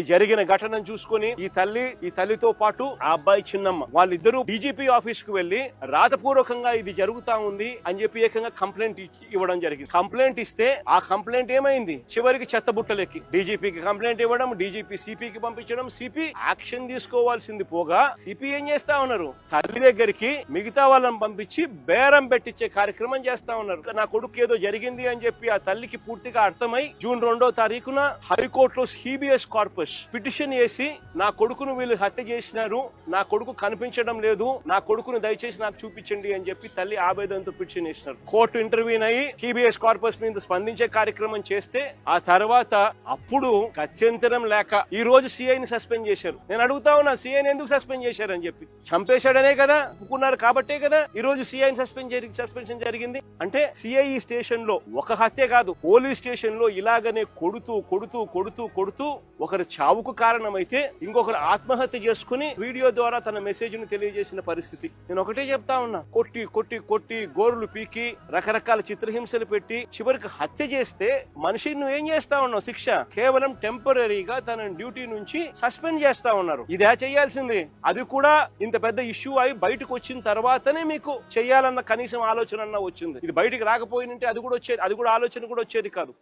ఇది జరిగిన ఘటనను చూసుకొని ఈ తల్లితో పాటు ఆ అబ్బాయి చిన్నమ్మ వాళ్ళిద్దరూ డీజీపీ ఆఫీస్ కు వెళ్లి రాతపూర్వకంగా ఇది జరుగుతా ఉంది అని చెప్పి ఏకంగా కంప్లైంట్ ఇవ్వడం జరిగింది. కంప్లైంట్ ఇస్తే ఆ కంప్లైంట్ ఏమైంది, చివరికి చెత్తబుట్టలెక్కి డీజీపీకి కంప్లైంట్ ఇవ్వడం, డీజీపీ సిపికి పంపించడం, సిపి యాక్షన్ తీసుకోవాల్సింది పోగా సిపి ఏం చేస్తా ఉన్నారు, తల్లి దగ్గరికి మిగతా వాళ్ళని పంపించి బేరం పెట్టించే కార్యక్రమం చేస్తా ఉన్నారు. నా కొడుకు ఏదో జరిగింది అని చెప్పి ఆ తల్లికి పూర్తిగా అర్థమై జూన్ 2వ తారీఖున హైకోర్టులో హీబియస్ కార్పస్ పిటిషన్ వేసి నా కొడుకును వీళ్ళు హత్య చేసినారు, నా కొడుకు కనిపించడం లేదు, నా కొడుకును దయచేసి నాకు చూపించండి అని చెప్పి తల్లి ఆవేదనతో పిటిషన్ వేసినారు. కోర్టు ఇంటర్వ్యూన్ అయ్యి హీబియస్ కార్పస్ మీద స్పందించే కార్యక్రమం చేస్తే ఆ తర్వాత అప్పుడు గత్యంతరం లేక ఈ రోజు సిఐని సస్పెండ్ చేశారు. నేను అడుగుతా ఉన్నా, సిఐని ఎందుకు సస్పెండ్ చేశారని చెప్పి. చంపేశాడనే కదా ఒప్పుకున్నారు, కాబట్టే కదా ఈ రోజు సిఐని సస్పెన్షన్ జరిగింది. అంటే సిఐ స్టేషన్ లో ఒక హత్య కాదు, పోలీస్ స్టేషన్ లో ఇలాగనే కొడుతూ ఒకరి చావుకు కారణమైతే ఇంకొకరు ఆత్మహత్య చేసుకుని వీడియో ద్వారా తన మెసేజ్ ను తెలియజేసిన పరిస్థితి. నేను ఒకటే చెప్తా ఉన్నా, కొట్టి గోరులు పీకి రకరకాల చిత్రహింసలు పెట్టి చివరికి హత్య చేస్తే మనిషిని నువ్వు ఏం చేస్తా ఉన్నావు, శిక్ష కేవలం టెంపరీగా తన డ్యూటీ నుంచి సస్పెండ్ చేస్తా ఉన్నారు. ఇదే చేయాల్సింది. అది కూడా ఇంత పెద్ద ఇష్యూ అయి బయటకు వచ్చిన తర్వాతనే మీకు చెయ్యాలన్న కనీసం ఆలోచన వచ్చింది. ఇది బయటికి రాకపోయినంటే అది కూడా ఆలోచన కూడా వచ్చేది కాదు.